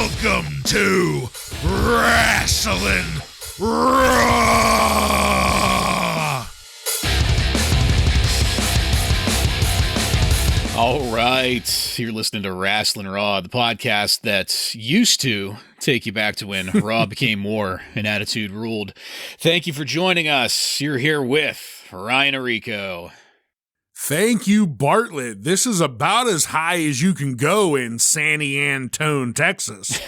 Welcome to Wrasslin Raw! All right, you're listening to Wrasslin Raw, the podcast that used to take you back to when Raw became war and attitude ruled. Thank you for joining us. You're here with Ryan Arico. Thank you, Bartlett. This is about as high as you can go in San Antone, Texas.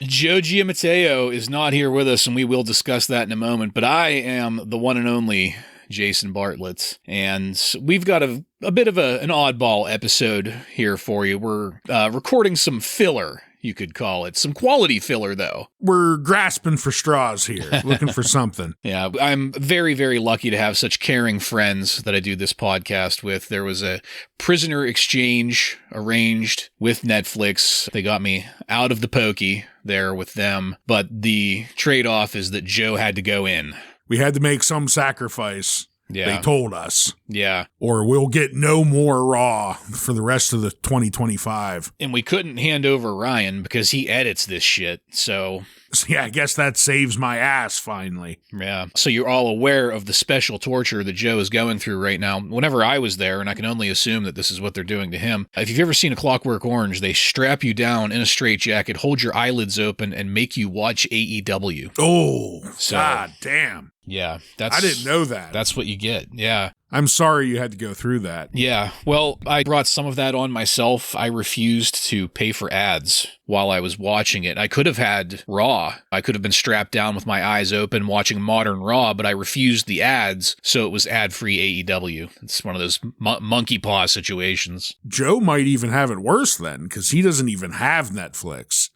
Joe Giammatteo is not here with us, and we will discuss that in a moment, but I am the one and only Jason Bartlett, and we've got a bit of an oddball episode here for you. We're recording some filler, you could call it. Some quality filler, though. We're grasping for straws here, looking for something. Yeah, I'm very, very lucky to have such caring friends that I do this podcast with. There was a prisoner exchange arranged with Netflix. They got me out of the pokey there with them, but the trade-off is that Joe had to go in. We had to make some sacrifice. Yeah. They told us. Yeah. Or we'll get no more Raw for the rest of the 2025. And we couldn't hand over Ryan because he edits this shit, so... Yeah, I guess that saves my ass, finally. Yeah. So you're all aware of the special torture that Joe is going through right now. Whenever I was there, and I can only assume that this is what they're doing to him, if you've ever seen A Clockwork Orange, they strap you down in a straitjacket, hold your eyelids open, and make you watch AEW. Oh, so, God damn. Yeah. I didn't know that. That's what you get. Yeah. I'm sorry you had to go through that. Yeah, well, I brought some of that on myself. I refused to pay for ads while I was watching it. I could have had Raw. I could have been strapped down with my eyes open watching modern Raw, but I refused the ads, so it was ad-free AEW. It's one of those monkey paw situations. Joe might even have it worse then, because he doesn't even have Netflix.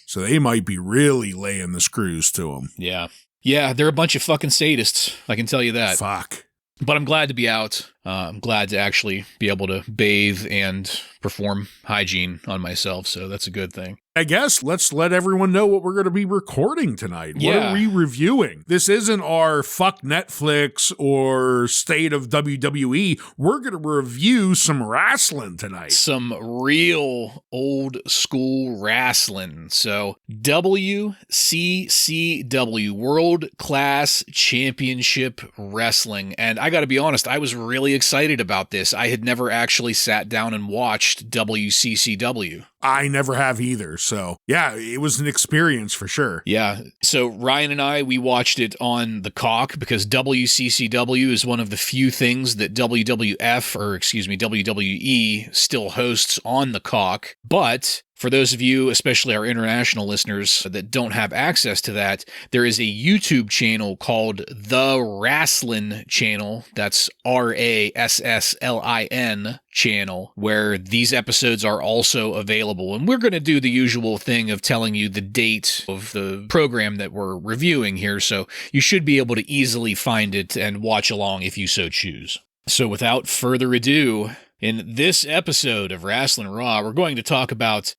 So they might be really laying the screws to him. Yeah. Yeah, they're a bunch of fucking sadists, I can tell you that. Fuck. But I'm glad to be out. I'm glad to actually be able to bathe and perform hygiene on myself, so that's a good thing. I guess let's let everyone know what we're going to be recording tonight. Yeah. What are we reviewing? This isn't our fuck Netflix or state of WWE. We're going to review some wrestling tonight. Some real old school wrestling. So WCCW, World Class Championship Wrestling. And I got to be honest, I was really excited about this. I had never actually sat down and watched WCCW. I never have either. So, yeah, it was an experience for sure. Yeah. So Ryan and I, we watched it on the Cock because WCCW is one of the few things that WWE still hosts on the Cock. But for those of you, especially our international listeners that don't have access to that, there is a YouTube channel called The Wrasslin Channel. That's RASSLIN channel, where these episodes are also available. And we're going to do the usual thing of telling you the date of the program that we're reviewing here, so you should be able to easily find it and watch along if you so choose. So without further ado, in this episode of Wrasslin Raw, we're going to talk about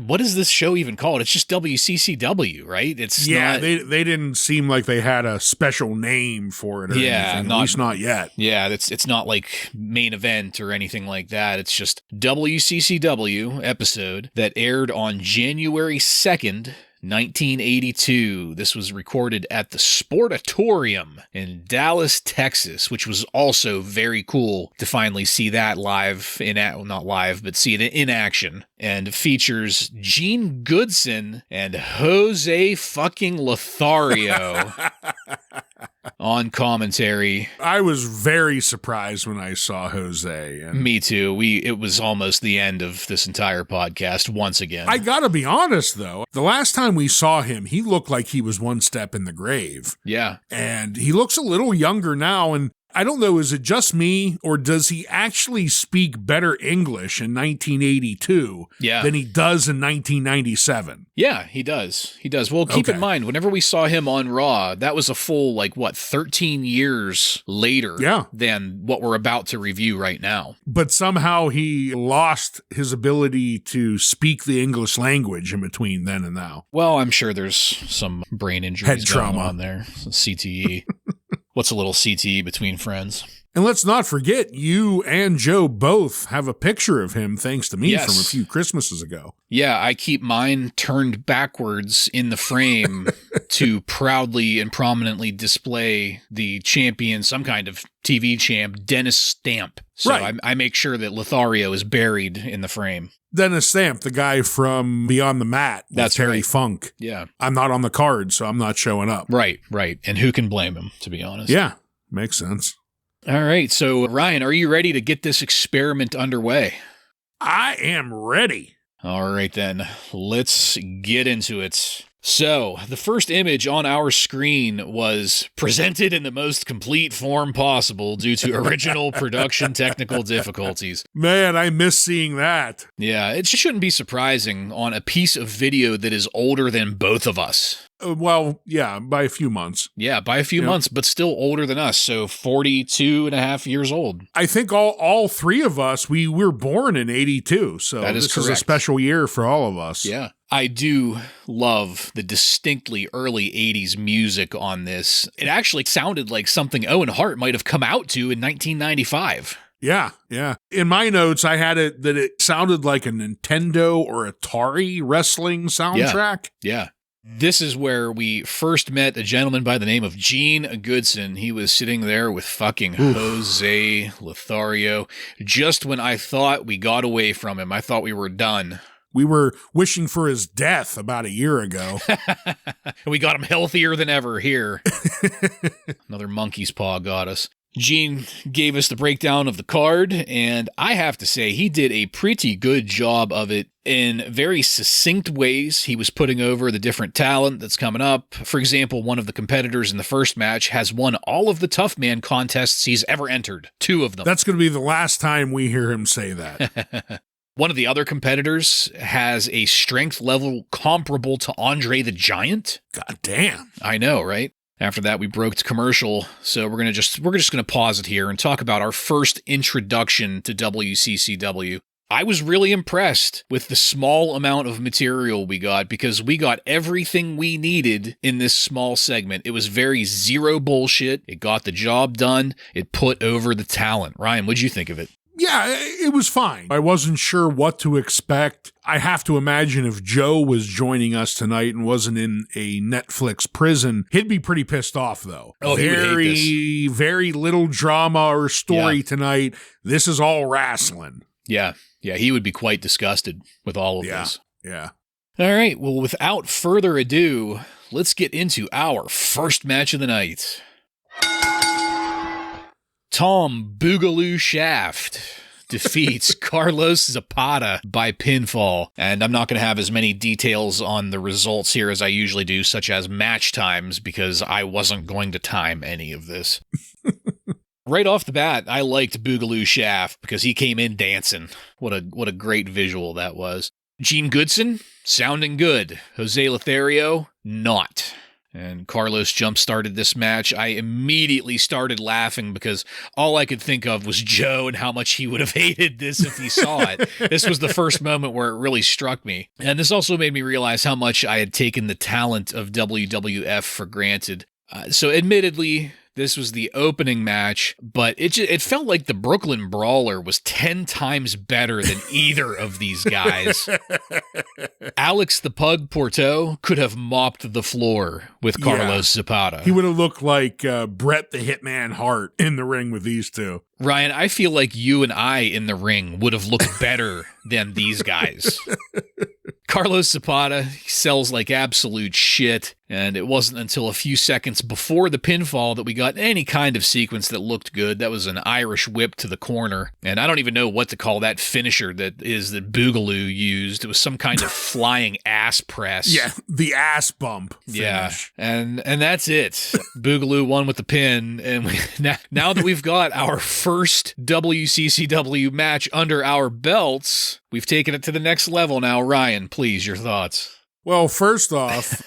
what is this show even called? It's just WCCW, right? It's not... they didn't seem like they had a special name for it or anything, at least not yet. Yeah, it's not like main event or anything like that. It's just WCCW episode that aired on January 2nd, 1982. This was recorded at the Sportatorium in Dallas, Texas, which was also very cool to finally see that live not live, but see it in action. And features Gene Goodson and Jose fucking Lothario on commentary. I was very surprised when I saw Jose. And me too. It was almost the end of this entire podcast once again. I gotta be honest, though. The last time we saw him, he looked like he was one step in the grave. Yeah. And he looks a little younger now, and I don't know, is it just me, or does he actually speak better English in 1982 than he does in 1997? Yeah, he does. He does. Well, keep in mind, whenever we saw him on Raw, that was a full, 13 years later than what we're about to review right now. But somehow he lost his ability to speak the English language in between then and now. Well, I'm sure there's some brain injuries Head trauma going on there. CTE. What's a little CTE between friends? And let's not forget, you and Joe both have a picture of him, thanks to me, from a few Christmases ago. Yeah, I keep mine turned backwards in the frame to proudly and prominently display the champion, some kind of TV champ, Dennis Stamp. So I make sure that Lothario is buried in the frame. Dennis Stamp, the guy from Beyond the Mat. That's Terry Funk. Yeah. I'm not on the card, so I'm not showing up. Right. And who can blame him, to be honest? Yeah, makes sense. All right. So, Ryan, are you ready to get this experiment underway? I am ready. All right, then. Let's get into it. So, the first image on our screen was presented in the most complete form possible due to original production technical difficulties. Man, I miss seeing that. Yeah, it shouldn't be surprising on a piece of video that is older than both of us. Well, yeah, by a few months. Yeah, by a few months, but still older than us, so 42 and a half years old. I think all three of us, we were born in 82, so this is a special year for all of us. Yeah. I do love the distinctly early 80s music on this. It actually sounded like something Owen Hart might have come out to in 1995. Yeah. In my notes, I had it that it sounded like a Nintendo or Atari wrestling soundtrack. Yeah. This is where we first met a gentleman by the name of Gene Goodson. He was sitting there with fucking Jose Lothario. Just when I thought we got away from him, I thought we were done. We were wishing for his death about a year ago. We got him healthier than ever here. Another monkey's paw got us. Gene gave us the breakdown of the card, and I have to say he did a pretty good job of it in very succinct ways. He was putting over the different talent that's coming up. For example, one of the competitors in the first match has won all of the Tough Man contests he's ever entered. 2 of them. That's going to be the last time we hear him say that. One of the other competitors has a strength level comparable to Andre the Giant. God damn. I know, right? After that, we broke to commercial, so we're just going to pause it here and talk about our first introduction to WCCW. I was really impressed with the small amount of material we got because we got everything we needed in this small segment. It was very zero bullshit. It got the job done. It put over the talent. Ryan, what'd you think of it? Yeah, it was fine. I wasn't sure what to expect. I have to imagine if Joe was joining us tonight and wasn't in a Netflix prison, he'd be pretty pissed off, though. Oh, he would hate this. Very little drama or story tonight. This is all wrestling. Yeah, he would be quite disgusted with all of this. Yeah. All right, well, without further ado, let's get into our first match of the night. Tom Boogaloo Shaft defeats Carlos Zapata by pinfall. And I'm not going to have as many details on the results here as I usually do, such as match times, because I wasn't going to time any of this. Right off the bat, I liked Boogaloo Shaft because he came in dancing. What a great visual that was. Gene Goodson, sounding good. Jose Lothario, not. And Carlos jump-started this match. I immediately started laughing because all I could think of was Joe and how much he would have hated this if he saw it. This was the first moment where it really struck me. And this also made me realize how much I had taken the talent of WWF for granted. So admittedly, this was the opening match, but it felt like the Brooklyn Brawler was 10 times better than either of these guys. Alex the Pug Porto could have mopped the floor with Carlos Zapata. He would have looked like Bret the Hitman Hart in the ring with these two. Ryan, I feel like you and I in the ring would have looked better than these guys. Carlos Zapata sells like absolute shit, and it wasn't until a few seconds before the pinfall that we got any kind of sequence that looked good. That was an Irish whip to the corner, and I don't even know what to call that finisher that Boogaloo used. It was some kind of flying ass press. Yeah, the ass bump finish. Yeah, and that's it. Boogaloo won with the pin, and now that we've got our first WCCW match under our belts, we've taken it to the next level now. Ryan, please, your thoughts. Well, first off,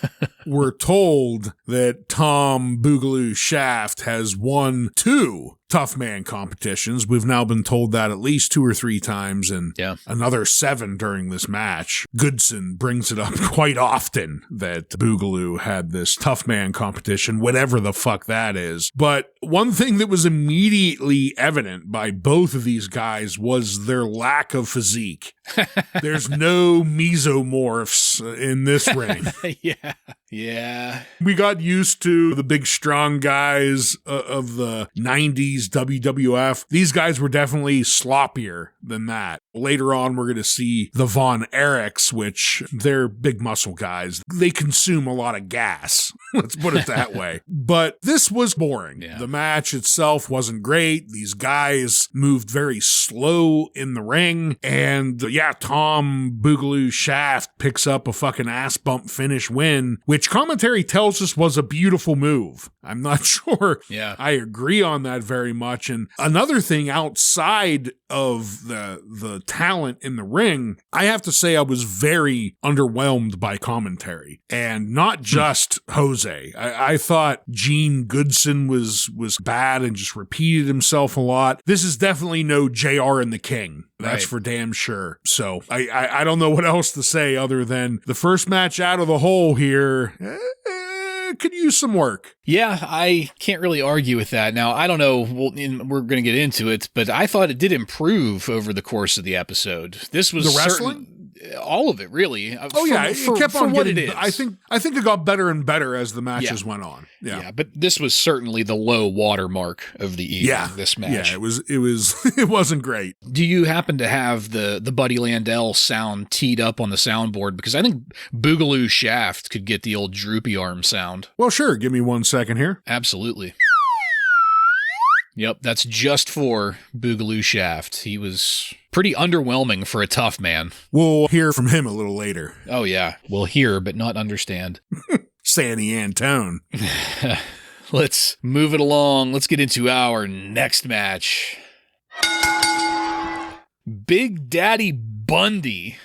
we're told that Tom Boogaloo Shaft has won 2 tough man competitions. We've now been told that at least 2 or 3 times, and another 7 during this match. Goodson brings it up quite often that Boogaloo had this tough man competition, whatever the fuck that is. But one thing that was immediately evident by both of these guys was their lack of physique. There's no mesomorphs in this ring. Yeah. We got used to the big strong guys of the 90s WWF. These guys were definitely sloppier than that. Later on, we're going to see the Von Erichs, which they're big muscle guys. They consume a lot of gas. Let's put it that way. But this was boring. The match itself wasn't great. These guys moved very slow in the ring. And Tom Boogaloo Shaft picks up a fucking ass bump finish win, which commentary tells us was a beautiful move. I'm not sure I agree on that very much. And another thing outside of the talent in the ring, I have to say I was very underwhelmed by commentary. And not just Jose. I thought Gene Goodson was bad and just repeated himself a lot. This is definitely no JR and the King. That's for damn sure. So I don't know what else to say other than the first match out of the hole here could use some work. Yeah, I can't really argue with that. Now, I don't know, we're going to get into it, but I thought it did improve over the course of the episode. This was the wrestling? All of it, really. It kept on getting. It is. I think it got better and better as the matches went on. Yeah, but this was certainly the low water mark of the evening. This match. Yeah, it wasn't great. Do you happen to have the Buddy Landell sound teed up on the soundboard? Because I think Boogaloo Shaft could get the old droopy arm sound. Well, sure. Give me 1 second here. Absolutely. Yep, that's just for Boogaloo Shaft. He was pretty underwhelming for a tough man. We'll hear from him a little later. Oh, yeah. We'll hear, but not understand. Sandy Antone. Let's move it along. Let's get into our next match. Big Daddy Bundy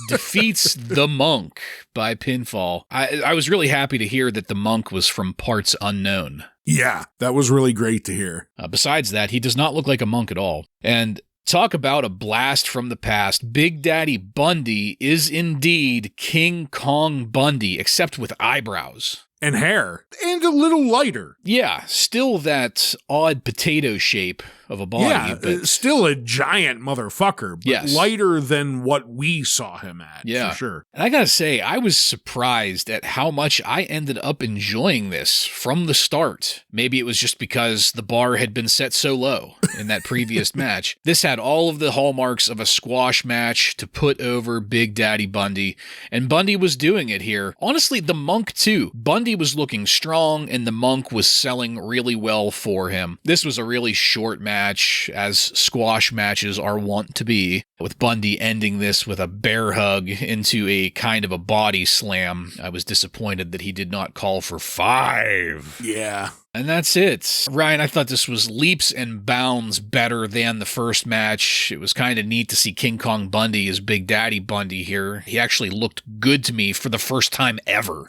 defeats the Monk by pinfall. I was really happy to hear that the Monk was from parts unknown. Yeah, that was really great to hear. Besides that, he does not look like a monk at all. And talk about a blast from the past. Big Daddy Bundy is indeed King Kong Bundy, except with eyebrows. And hair. And a little lighter. Yeah, still that odd potato shape of a body. Yeah, but still a giant motherfucker, but lighter than what we saw him at, for sure. And I gotta say, I was surprised at how much I ended up enjoying this from the start. Maybe it was just because the bar had been set so low in that previous match. This had all of the hallmarks of a squash match to put over Big Daddy Bundy, and Bundy was doing it here. Honestly, the Monk too. Bundy was looking strong, and the Monk was selling really well for him. This was a really short match, as squash matches are wont to be, with Bundy ending this with a bear hug into a kind of a body slam. I was disappointed that he did not call for 5. Yeah. And that's it. Ryan, I thought this was leaps and bounds better than the first match. It was kind of neat to see King Kong Bundy as Big Daddy Bundy here. He actually looked good to me for the first time ever.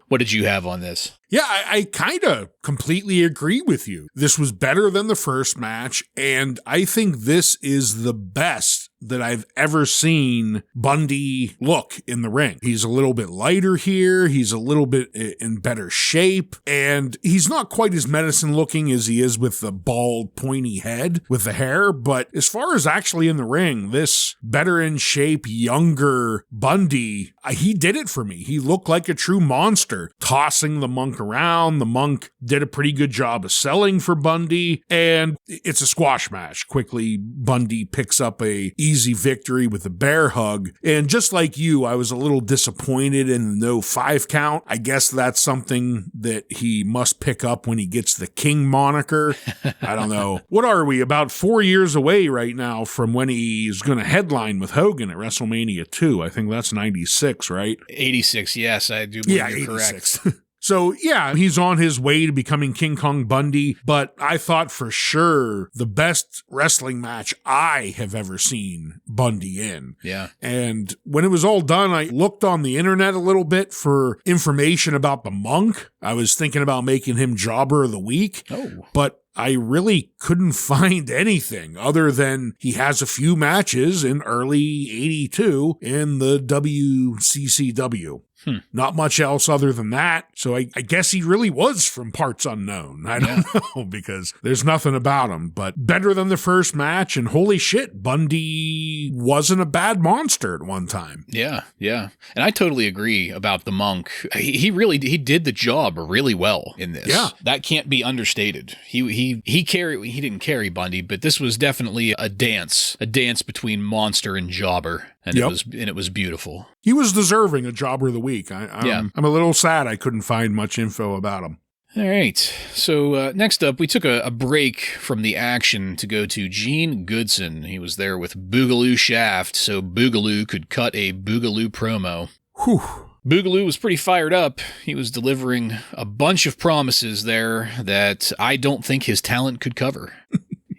What did you have on this? Yeah, I kind of completely agree with you. This was better than the first match, and I think this is the best that I've ever seen Bundy look in the ring. He's a little bit lighter here. He's a little bit in better shape, and he's not quite as medicine looking as he is with the bald, pointy head with the hair. But as far as actually in the ring, this better in shape, younger Bundy, he did it for me. He looked like a true monster, tossing the Monk around. The Monk did a pretty good job of selling for Bundy, and it's a squash match. Quickly, Bundy picks up a easy victory with a bear hug. And just like you, I was a little disappointed in the no 5 count. I guess that's something that he must pick up when he gets the King moniker. I don't know. What are we, about 4 years away right now from when he's going to headline with Hogan at WrestleMania 2? I think that's 96, right? 86, yes, I do believe you're 86. correct. So, yeah, he's on his way to becoming King Kong Bundy, but I thought for sure the best wrestling match I have ever seen Bundy in. Yeah. And when it was all done, I looked on the internet a little bit for information about the Monk. I was thinking about making him Jobber of the Week, but I really couldn't find anything other than he has a few matches in early 82 in the WCCW. Not much else other than that. So I guess he really was from parts unknown. I don't know, because there's nothing about him, but better than the first match. And holy shit, Bundy wasn't a bad monster at one time. Yeah. And I totally agree about the Monk. He did the job really well in this. Yeah. That can't be understated. He didn't carry Bundy, but this was definitely a dance between monster and jobber. And it was beautiful. He was deserving a Jobber of the Week. I'm a little sad I couldn't find much info about him. All right. So next up, we took a break from the action to go to Gene Goodson. He was there with Boogaloo Shaft, so Boogaloo could cut a Boogaloo promo. Whew. Boogaloo was pretty fired up. He was delivering a bunch of promises there that I don't think his talent could cover.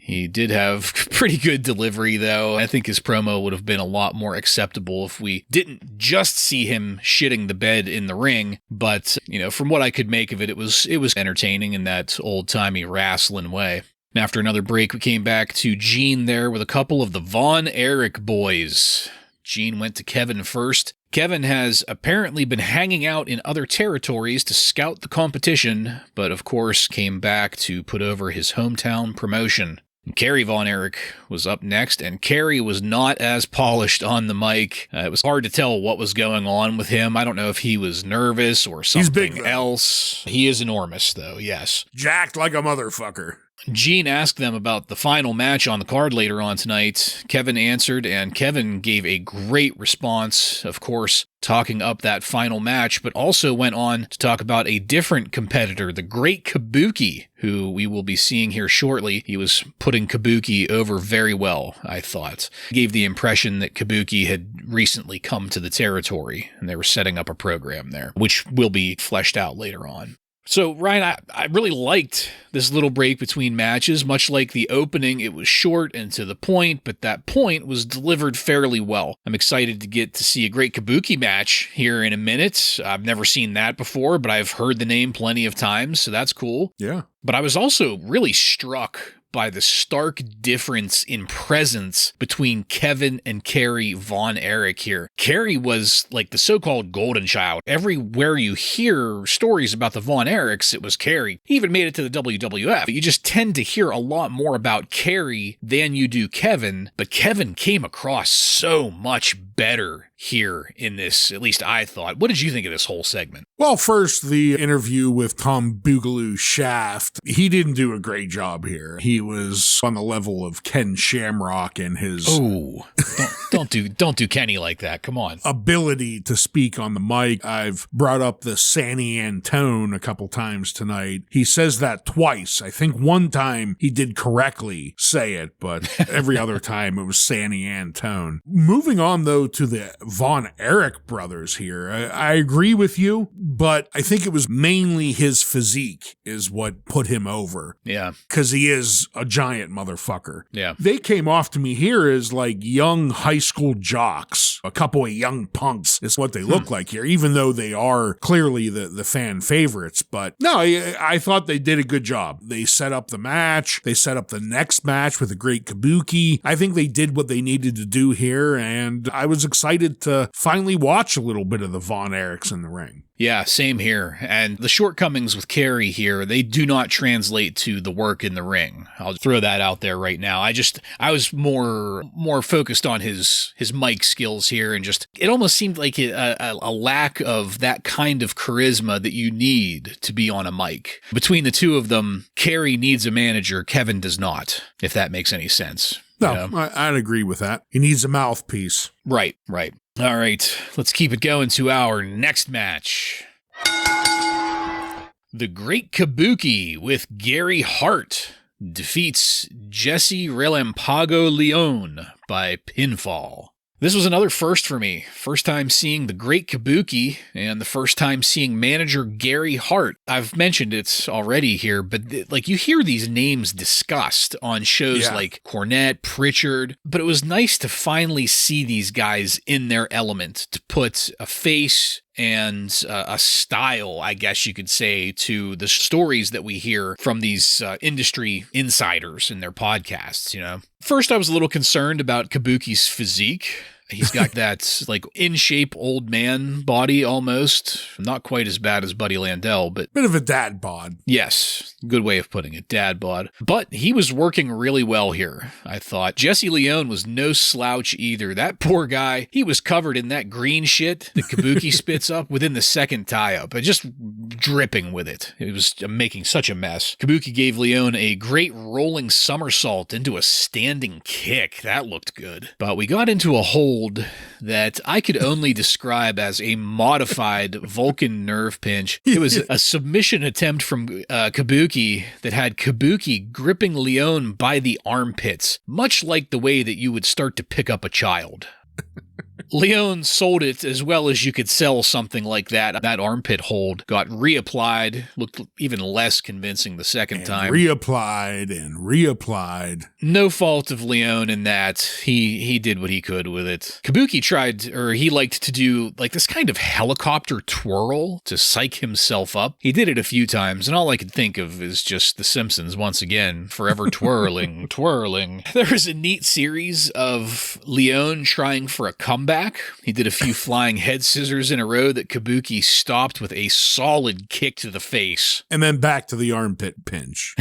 He did have pretty good delivery, though. I think his promo would have been a lot more acceptable if we didn't just see him shitting the bed in the ring. But, from what I could make of it, it was entertaining in that old-timey wrestling way. And after another break, we came back to Gene there with a couple of the Von Erich boys. Gene went to Kevin first. Kevin has apparently been hanging out in other territories to scout the competition, but of course came back to put over his hometown promotion. Kerry Von Erich was up next, and Kerry was not as polished on the mic. It was hard to tell what was going on with him. I don't know if he was nervous or something else. He is enormous, though, yes. Jacked like a motherfucker. Gene asked them about the final match on the card later on tonight. Kevin answered, and Kevin gave a great response, of course, talking up that final match, but also went on to talk about a different competitor, the Great Kabuki, who we will be seeing here shortly. He was putting Kabuki over very well, I thought. He gave the impression that Kabuki had recently come to the territory, and they were setting up a program there, which will be fleshed out later on. So, Ryan, I really liked this little break between matches. Much like the opening, it was short and to the point, but that point was delivered fairly well. I'm excited to get to see a Great Kabuki match here in a minute. I've never seen that before, but I've heard the name plenty of times, so that's cool. Yeah. But I was also really struck by the stark difference in presence between Kevin and Kerry Von Erich here. Kerry was like the so-called golden child. Everywhere you hear stories about the Von Erichs, it was Kerry. He even made it to the WWF. You just tend to hear a lot more about Kerry than you do Kevin, but Kevin came across so much better here in this, at least I thought. What did you think of this whole segment? Well, first, the interview with Tom Boogaloo Shaft. He didn't do a great job here. He was on the level of Ken Shamrock in his... Oh, don't do Kenny like that. Come on. Ability to speak on the mic. I've brought up the Sanny Antone a couple times tonight. He says that twice. I think one time he did correctly say it, but every other time it was Sanny Antone. Moving on, though, to the Von Erich brothers here. I agree with you, but I think it was mainly his physique is what put him over. Yeah. Because he is a giant motherfucker. Yeah. They came off to me here as like young high school jocks. A couple of young punks is what they look like here, even though they are clearly the fan favorites. But no, I thought they did a good job. They set up the match. They set up the next match with the Great Kabuki. I think they did what they needed to do here, and I was excited to finally watch a little bit of the Von Erichs in the ring. Yeah, same here. And the shortcomings with Kerry here, they do not translate to the work in the ring. I'll throw that out there right now. I was more focused on his mic skills here, and just, it almost seemed like a lack of that kind of charisma that you need to be on a mic. Between the two of them, Kerry needs a manager, Kevin does not, if that makes any sense. No, I'd agree with that. He needs a mouthpiece. Right. All right, let's keep it going to our next match. The Great Kabuki with Gary Hart defeats Jesse Relampago Leone by pinfall. This was another first for me. First time seeing the Great Kabuki and the first time seeing manager Gary Hart. I've mentioned it already here, but like you hear these names discussed on shows like Cornette, Pritchard, but it was nice to finally see these guys in their element, to put a face and a style, I guess you could say, to the stories that we hear from these industry insiders in their podcasts, you know. First, I was a little concerned about Kabuki's physique. He's got that, like, in-shape old man body almost. Not quite as bad as Buddy Landell, but... Bit of a dad bod. Yes, good way of putting it, dad bod. But he was working really well here, I thought. Jesse Leone was no slouch either. That poor guy, he was covered in that green shit that Kabuki spits up within the second tie-up, and just dripping with it. It was making such a mess. Kabuki gave Leone a great rolling somersault into a standing kick. That looked good. But we got into a hold that I could only describe as a modified Vulcan nerve pinch. It was a submission attempt from Kabuki that had Kabuki gripping Leone by the armpits, much like the way that you would start to pick up a child. Leone sold it as well as you could sell something like that. That armpit hold got reapplied, looked even less convincing the second time. Reapplied and reapplied. No fault of Leone in that. He did what he could with it. Kabuki tried, or he liked to do like this kind of helicopter twirl to psych himself up. He did it a few times, and all I could think of is just The Simpsons once again, forever twirling, twirling. There was a neat series of Leone trying for a comeback. He did a few flying head scissors in a row that Kabuki stopped with a solid kick to the face. And then back to the armpit pinch.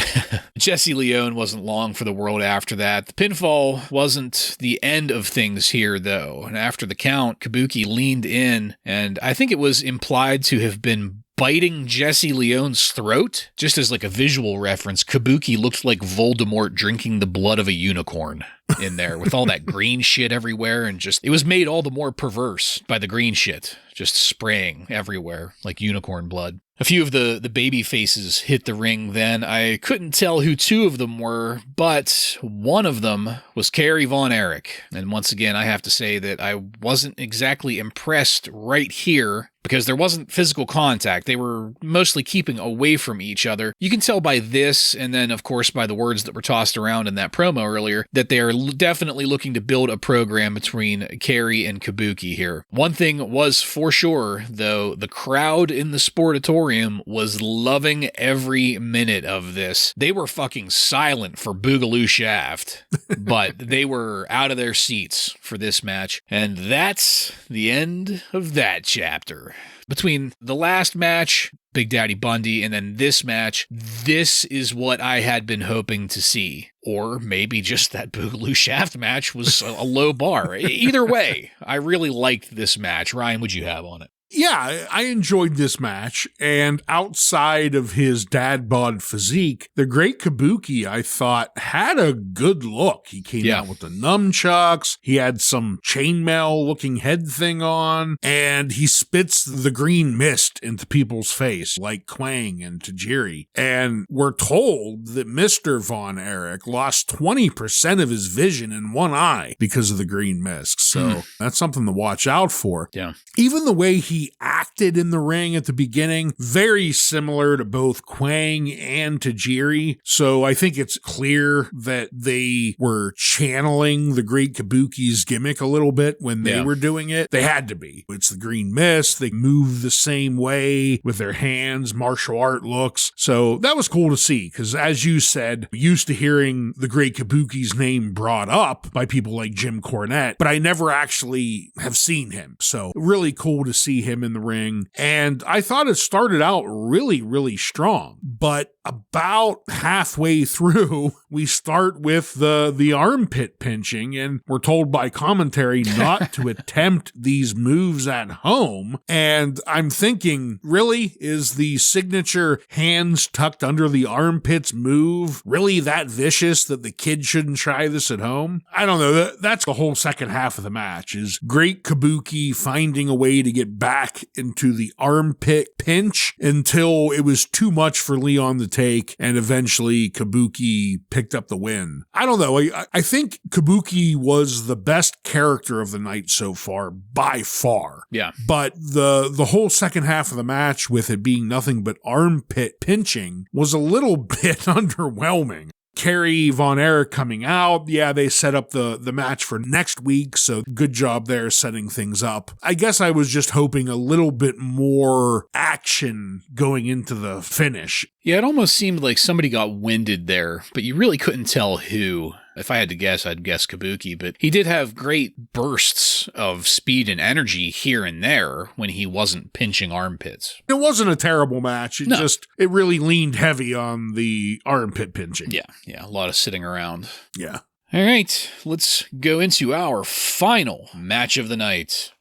Jesse Leone wasn't long for the world after that. The pinfall wasn't the end of things here, though. And after the count, Kabuki leaned in, and I think it was implied to have been biting Jesse Leone's throat. Just as like a visual reference, Kabuki looked like Voldemort drinking the blood of a unicorn in there with all that green shit everywhere, and just it was made all the more perverse by the green shit just spraying everywhere like unicorn blood. A few of the baby faces hit the ring then. I couldn't tell who two of them were, but one of them was Kerry Von Erich. And once again, I have to say that I wasn't exactly impressed right here because there wasn't physical contact. They were mostly keeping away from each other. You can tell by this, and then, of course, by the words that were tossed around in that promo earlier, that they are definitely looking to build a program between Kerry and Kabuki here. One thing was for sure, though, the crowd in the Sportatorium was loving every minute of this. They were fucking silent for Boogaloo Shaft, but they were out of their seats for this match. And that's the end of that chapter. Between the last match, Big Daddy Bundy, and then this match, this is what I had been hoping to see. Or maybe just that Boogaloo Shaft match was a low bar. Either way, I really liked this match. Ryan, what'd you have on it? Yeah, I enjoyed this match, and outside of his dad bod physique, the Great Kabuki, I thought, had a good look. He came out with the nunchucks, he had some chainmail-looking head thing on, and he spits the green mist into people's face, like Kwang and Tajiri. And we're told that Mr. Von Erich lost 20% of his vision in one eye because of the green mist, so that's something to watch out for. Yeah. Even the way he acted in the ring at the beginning, very similar to both Kwang and Tajiri. So I think it's clear that they were channeling the Great Kabuki's gimmick a little bit when they were doing it. They had to be. It's the green mist. They move the same way with their hands, martial art looks. So that was cool to see because, as you said, used to hearing the Great Kabuki's name brought up by people like Jim Cornette, but I never actually have seen him. So really cool to see him in the ring, and I thought it started out really, really strong, but about halfway through, we start with the armpit pinching, and we're told by commentary not to attempt these moves at home, and I'm thinking, really? Is the signature hands tucked under the armpits move really that vicious that the kid shouldn't try this at home? I don't know. That's the whole second half of the match, is Great Kabuki finding a way to get back into the armpit pinch until it was too much for Leon to take, and eventually Kabuki picked up the win. I don't know. I think Kabuki was the best character of the night so far, by far. Yeah. But the whole second half of the match, with it being nothing but armpit pinching, was a little bit underwhelming. Kerry Von Erich coming out. Yeah, they set up the match for next week, so good job there setting things up. I guess I was just hoping a little bit more action going into the finish. Yeah, it almost seemed like somebody got winded there, but you really couldn't tell who. If I had to guess, I'd guess Kabuki, but he did have great bursts of speed and energy here and there when he wasn't pinching armpits. It wasn't a terrible match. It really leaned heavy on the armpit pinching. Yeah, a lot of sitting around. Yeah. All right, let's go into our final match of the night.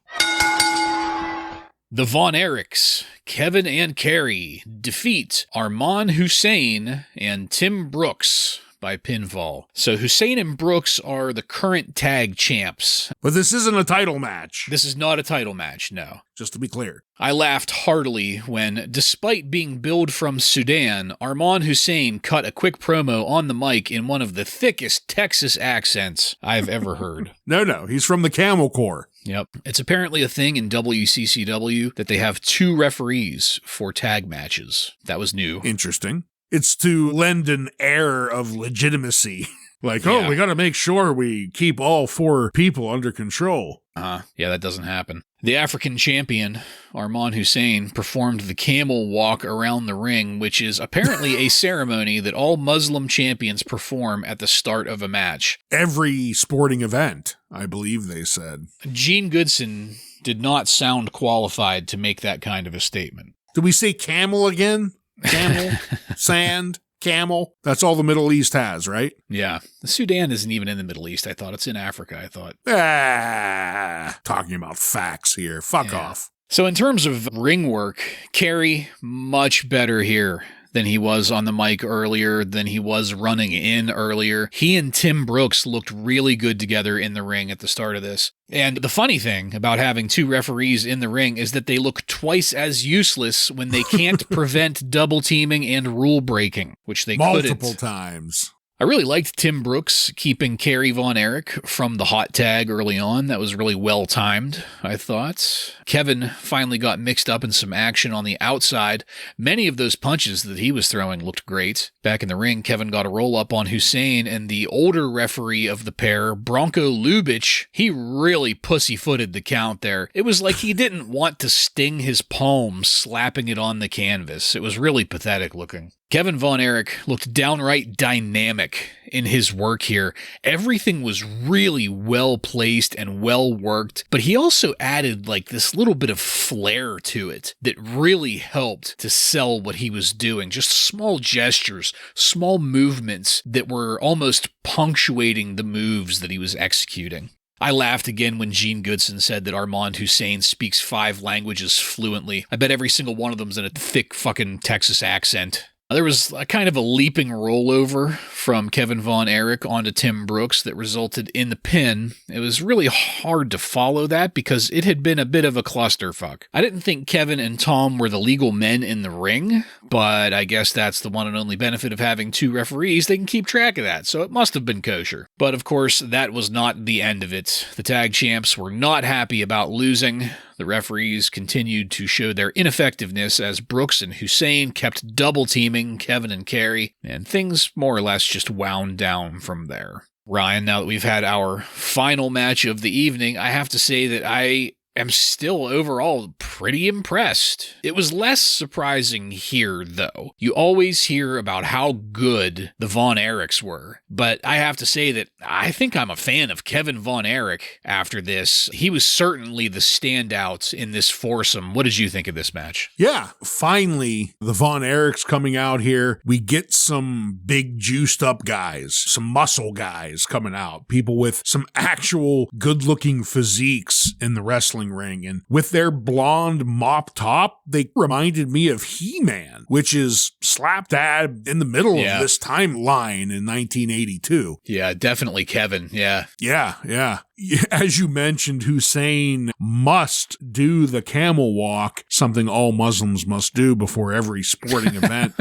The Von Erichs, Kevin and Kerry, defeat Arman Hussein and Tim Brooks by pinfall. So Hussein and Brooks are the current tag champs. But this isn't a title match. This is not a title match, no. Just to be clear. I laughed heartily when, despite being billed from Sudan, Arman Hussein cut a quick promo on the mic in one of the thickest Texas accents I've ever heard. No, he's from the Camel Corps. Yep. It's apparently a thing in WCCW that they have 2 referees for tag matches. That was new. Interesting. It's to lend an air of legitimacy. We got to make sure we keep all 4 people under control. Yeah, that doesn't happen. The African champion, Arman Hussein, performed the camel walk around the ring, which is apparently a ceremony that all Muslim champions perform at the start of a match. Every sporting event, I believe they said. Gene Goodson did not sound qualified to make that kind of a statement. Did we say camel again? Camel, sand, camel. That's all the Middle East has, right? Yeah. The Sudan isn't even in the Middle East. I thought it's in Africa, I thought. Talking about facts here. Fuck off. So in terms of ring work, Kerry, much better here than he was on the mic earlier, than he was running in earlier. He and Tim Brooks looked really good together in the ring at the start of this. And the funny thing about having 2 referees in the ring is that they look twice as useless when they can't prevent double teaming and rule breaking, which they couldn't. Multiple times. I really liked Tim Brooks keeping Kerry Von Erich from the hot tag early on. That was really well timed, I thought. Kevin finally got mixed up in some action on the outside. Many of those punches that he was throwing looked great. Back in the ring, Kevin got a roll up on Hussein, and the older referee of the pair, Bronco Lubitsch, he really pussyfooted the count there. It was like he didn't want to sting his palm slapping it on the canvas. It was really pathetic looking. Kevin Von Erich looked downright dynamic in his work here. Everything was really well placed and well worked, but he also added this little bit of flair to it that really helped to sell what he was doing. Just small gestures, small movements that were almost punctuating the moves that he was executing. I laughed again when Gene Goodson said that Arman Hussein speaks 5 languages fluently. I bet every single one of them's in a thick fucking Texas accent. There was a kind of a leaping rollover from Kevin Von Erich onto Tim Brooks that resulted in the pin. It was really hard to follow that because it had been a bit of a clusterfuck. I didn't think Kevin and Tom were the legal men in the ring, but I guess that's the one and only benefit of having 2 referees. They can keep track of that, so it must have been kosher. But of course, that was not the end of it. The tag champs were not happy about losing. The referees continued to show their ineffectiveness as Brooks and Hussein kept double-teaming Kevin and Kerry, and things more or less just wound down from there. Ryan, now that we've had our final match of the evening, I have to say that I am still overall pretty impressed. It was less surprising here, though. You always hear about how good the Von Erichs were, but I have to say that I think I'm a fan of Kevin Von Erich after this. He was certainly the standout in this foursome. What did you think of this match? Yeah, finally, the Von Erichs coming out here. We get some big juiced up guys, some muscle guys coming out, people with some actual good-looking physiques in the wrestling ring, and with their blonde mop top, they reminded me of He-Man, which is slap dab in the middle of this timeline in 1982. Yeah, definitely Kevin. Yeah. As you mentioned, Hussein must do the camel walk, something all Muslims must do before every sporting event.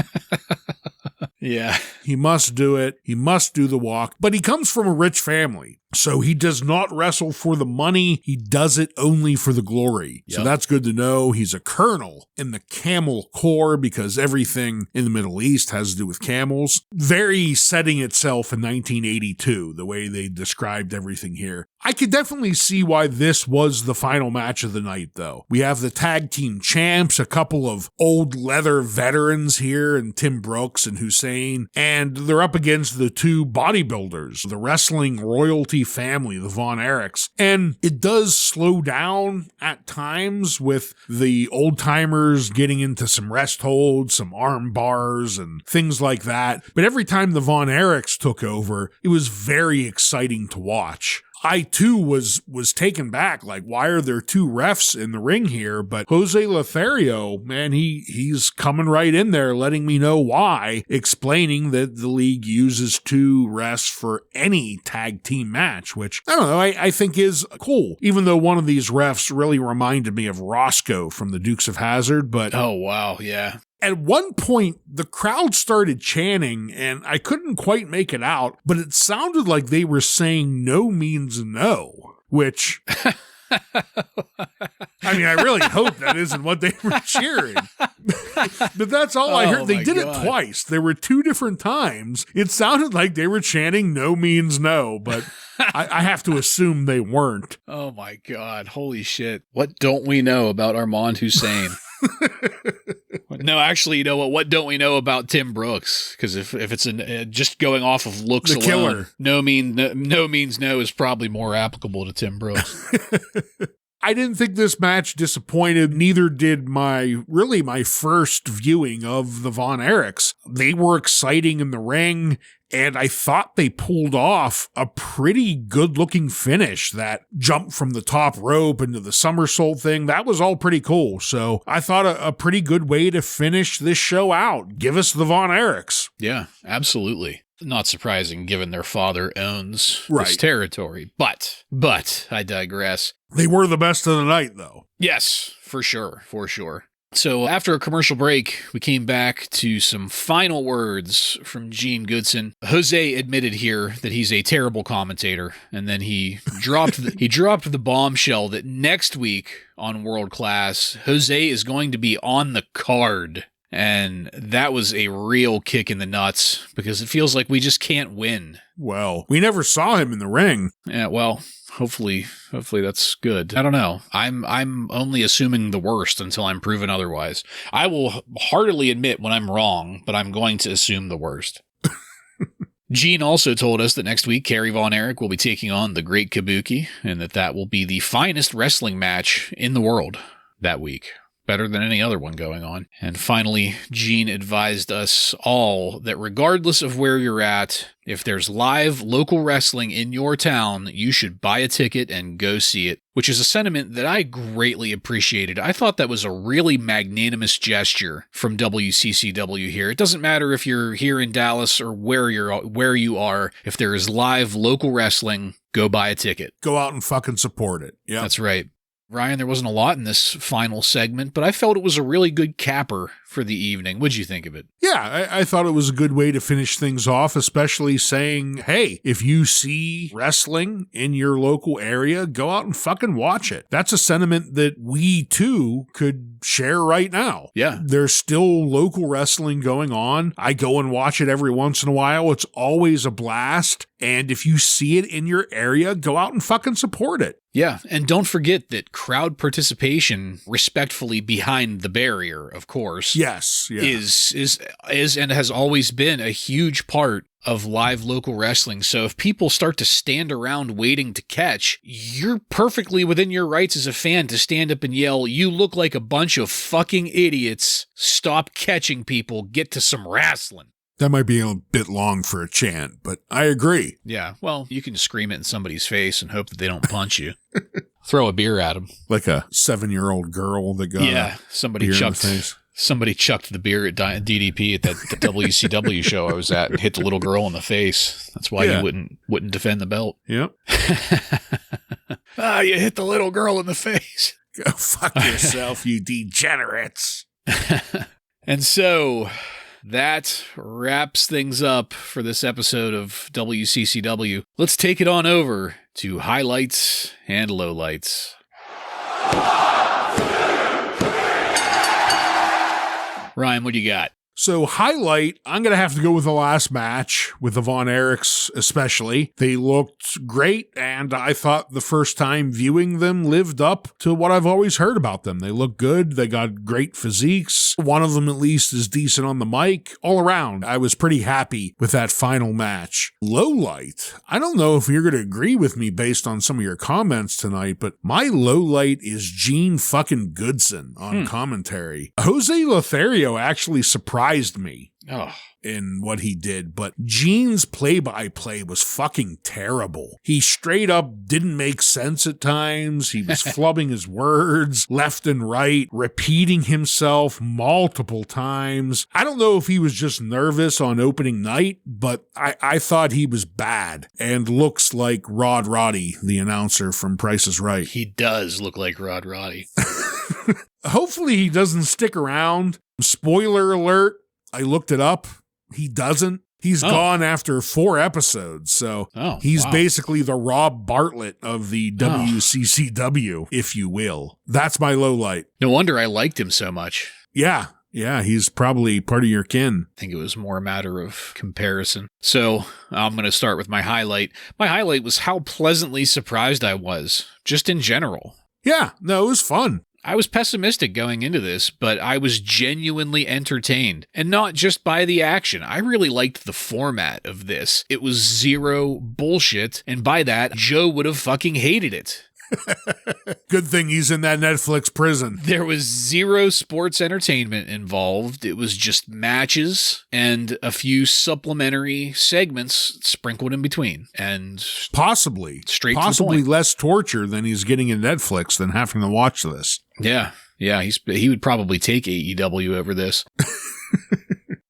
Yeah. He must do it. He must do the walk. But he comes from a rich family. So he does not wrestle for the money. He does it only for the glory. Yep. So that's good to know. He's a colonel in the Camel Corps because everything in the Middle East has to do with camels. Very setting itself in 1982, the way they described everything here. I could definitely see why this was the final match of the night, though. We have the tag team champs, a couple of old leather veterans here, and Tim Brooks and Hussein, and they're up against the two bodybuilders, the wrestling royalty family, the Von Erichs. And it does slow down at times with the old timers getting into some rest holds, some arm bars and things like that. But every time the Von Erichs took over, it was very exciting to watch. I too was taken back, like, why are there two refs in the ring here? But Jose Lothario, man, he's coming right in there, letting me know why, explaining that the league uses two refs for any tag team match, which, I don't know, I think is cool, even though one of these refs really reminded me of Roscoe from the Dukes of Hazzard. But oh, wow, yeah. At one point, the crowd started chanting, and I couldn't quite make it out, but it sounded like they were saying no means no, which, I mean, I really hope that isn't what they were cheering. But that's all I heard. They did it twice. There were two different times. It sounded like they were chanting no means no, but I have to assume they weren't. Oh, my God. Holy shit. What don't we know about Armand Hussein? No, actually, you know what? What don't we know about Tim Brooks? Because if it's just going off of looks the alone, killer. No means no is probably more applicable to Tim Brooks. I didn't think this match disappointed. Neither did my first viewing of the Von Erichs. They were exciting in the ring, and I thought they pulled off a pretty good-looking finish. That jump from the top rope into the somersault thing, that was all pretty cool. So I thought a pretty good way to finish this show out. Give us the Von Erichs. Yeah, absolutely. Not surprising, given their father owns Right. this territory. But I digress. They were the best of the night, though. Yes, for sure. So after a commercial break, we came back to some final words from Gene Goodson. Jose admitted here that he's a terrible commentator, and then he dropped the bombshell that next week on World Class, Jose is going to be on the card. And that was a real kick in the nuts because it feels like we just can't win. Well, we never saw him in the ring. Yeah, well, hopefully that's good. I don't know. I'm only assuming the worst until I'm proven otherwise. I will heartily admit when I'm wrong, but I'm going to assume the worst. Gene also told us that next week, Kerry Von Erich will be taking on the Great Kabuki, and that will be the finest wrestling match in the world that week. Better than any other one going on. And finally, Gene advised us all that regardless of where you're at, if there's live local wrestling in your town, you should buy a ticket and go see it, which is a sentiment that I greatly appreciated. I thought that was a really magnanimous gesture from WCCW here. It doesn't matter if you're here in Dallas or where you are. If there is live local wrestling, go buy a ticket. Go out and fucking support it. Yeah, That's right. Ryan, there wasn't a lot in this final segment, but I felt it was a really good capper for the evening. What'd you think of it? Yeah, I thought it was a good way to finish things off, especially saying, hey, if you see wrestling in your local area, go out and fucking watch it. That's a sentiment that we, too, could share right now. Yeah. There's still local wrestling going on. I go and watch it every once in a while. It's always a blast. And if you see it in your area, go out and fucking support it. Yeah, and don't forget that crowd participation, respectfully behind the barrier, of course, yes, yeah. is and has always been a huge part of live local wrestling. So if people start to stand around waiting to catch, you're perfectly within your rights as a fan to stand up and yell, "You look like a bunch of fucking idiots. Stop catching people. Get to some wrestling." That might be a bit long for a chant, but I agree. Yeah, well, you can scream it in somebody's face and hope that they don't punch you. Throw a beer at them. Like a 7-year-old girl that got somebody beer chucked in the face. Somebody chucked the beer at DDP at the WCW show I was at and hit the little girl in the face. That's why you wouldn't defend the belt. Yep. You hit the little girl in the face. Go fuck yourself, you degenerates. And so that wraps things up for this episode of WCCW. Let's take it on over to highlights and lowlights. Ryan, what do you got? So highlight, I'm going to have to go with the last match with the Von Erichs especially. They looked great, and I thought the first time viewing them lived up to what I've always heard about them. They look good. They got great physiques. One of them at least is decent on the mic. All around, I was pretty happy with that final match. Low light, I don't know if you're going to agree with me based on some of your comments tonight, but my low light is Gene fucking Goodson on commentary. Jose Lothario actually surprised me in what he did, but Gene's play-by-play was fucking terrible. He straight up didn't make sense at times. He was flubbing his words left and right, repeating himself multiple times. I don't know if he was just nervous on opening night, but I thought he was bad and looks like Rod Roddy, the announcer from Price is Right. He does look like Rod Roddy. Hopefully he doesn't stick around. Spoiler alert, I looked it up. He doesn't. He's gone after 4 episodes, so he's basically the Rob Bartlett of the WCCW, if you will. That's my low light. No wonder I liked him so much. Yeah, he's probably part of your kin. I think it was more a matter of comparison. So I'm going to start with my highlight. My highlight was how pleasantly surprised I was, just in general. Yeah, no, it was fun. I was pessimistic going into this, but I was genuinely entertained. And not just by the action. I really liked the format of this. It was zero bullshit, and by that, Joe would have fucking hated it. Good thing he's in that Netflix prison. There was zero sports entertainment involved. It was just matches and a few supplementary segments sprinkled in between. And possibly straight to the point. Less torture than he's getting in Netflix than having to watch this. Yeah, he would probably take AEW over this.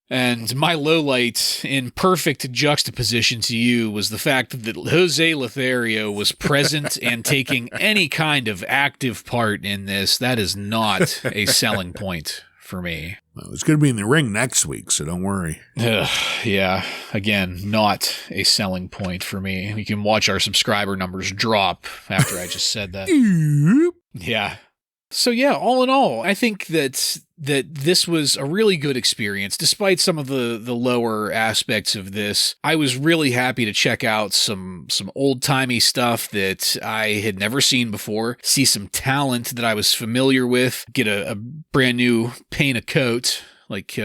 And my lowlight, in perfect juxtaposition to you, was the fact that Jose Lothario was present and taking any kind of active part in this. That is not a selling point for me. Well, it's going to be in the ring next week, so don't worry. Yeah, again, not a selling point for me. You can watch our subscriber numbers drop after I just said that. Yeah. So yeah, all in all, I think that this was a really good experience. Despite some of the lower aspects of this, I was really happy to check out some old-timey stuff that I had never seen before, see some talent that I was familiar with, get a brand new paint a coat like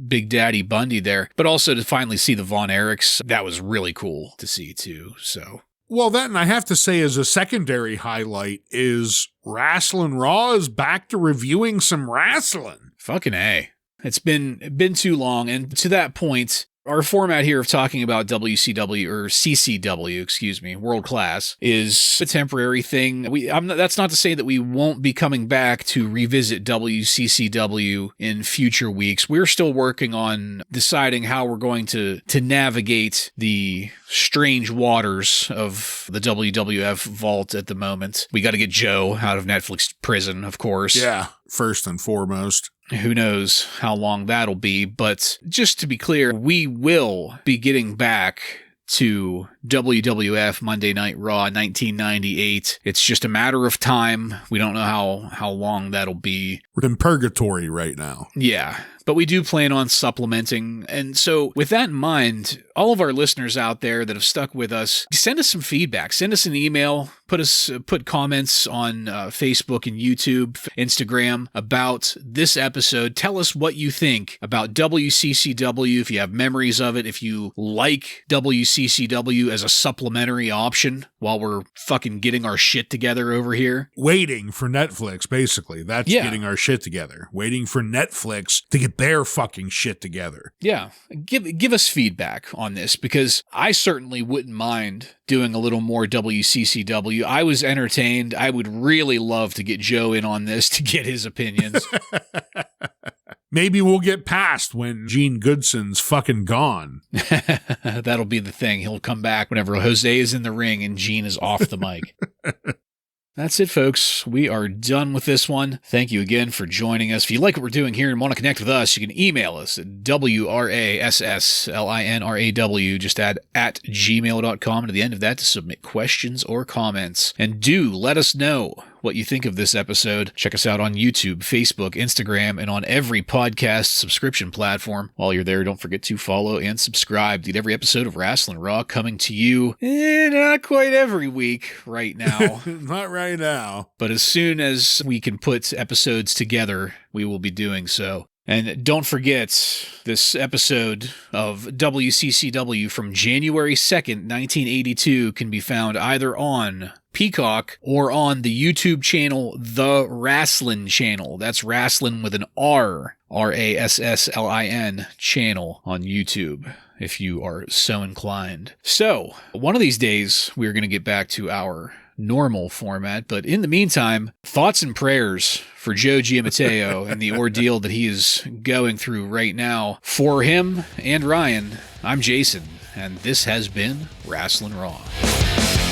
Big Daddy Bundy there, but also to finally see the Von Erichs. That was really cool to see too, so... Well, that, and I have to say as a secondary highlight, is Wrasslin Raw is back to reviewing some wrestling. Fucking A. It's been too long, and to that point, our format here of talking about WCW, or CCW, World Class, is a temporary thing. That's not to say that we won't be coming back to revisit WCCW in future weeks. We're still working on deciding how we're going to navigate the strange waters of the WWF vault at the moment. We got to get Joe out of Netflix prison, of course. Yeah, first and foremost. Who knows how long that'll be, but just to be clear, we will be getting back to WWF Monday Night Raw 1998. It's just a matter of time. We don't know how long that'll be. We're in purgatory right now. Yeah, but we do plan on supplementing. And so with that in mind, all of our listeners out there that have stuck with us, send us some feedback. Send us an email. Put comments on Facebook and YouTube, Instagram about this episode. Tell us what you think about WCCW, if you have memories of it, if you like WCCW as a supplementary option while we're fucking getting our shit together over here. Waiting for Netflix, basically. That's getting our shit together. Waiting for Netflix to get their fucking shit together. Yeah. Give us feedback on this, because I certainly wouldn't mind doing a little more WCCW. I was entertained. I would really love to get Joe in on this to get his opinions. Maybe we'll get past when Gene Goodson's fucking gone. That'll be the thing. He'll come back whenever Jose is in the ring and Gene is off the mic. That's it, folks. We are done with this one. Thank you again for joining us. If you like what we're doing here and want to connect with us, you can email us at WRASSLINRAW. Just add at gmail.com and at the end of that to submit questions or comments. And do let us know what you think of this episode. Check us out on YouTube, Facebook, Instagram, and on every podcast subscription platform. While you're there, don't forget to follow and subscribe to get every episode of Wrasslin Raw coming to you not quite every week right now. Not right now. But as soon as we can put episodes together, we will be doing so. And don't forget, this episode of WCCW from January 2nd, 1982 can be found either on Peacock or on the YouTube channel, The Wrasslin Channel. That's Wrasslin with an R, Rasslin channel on YouTube, if you are so inclined. So, one of these days, we're going to get back to our normal format, but in the meantime, thoughts and prayers for Joe Giammatteo and the ordeal that he is going through right now. For him and Ryan, I'm Jason, and this has been Wrasslin Raw.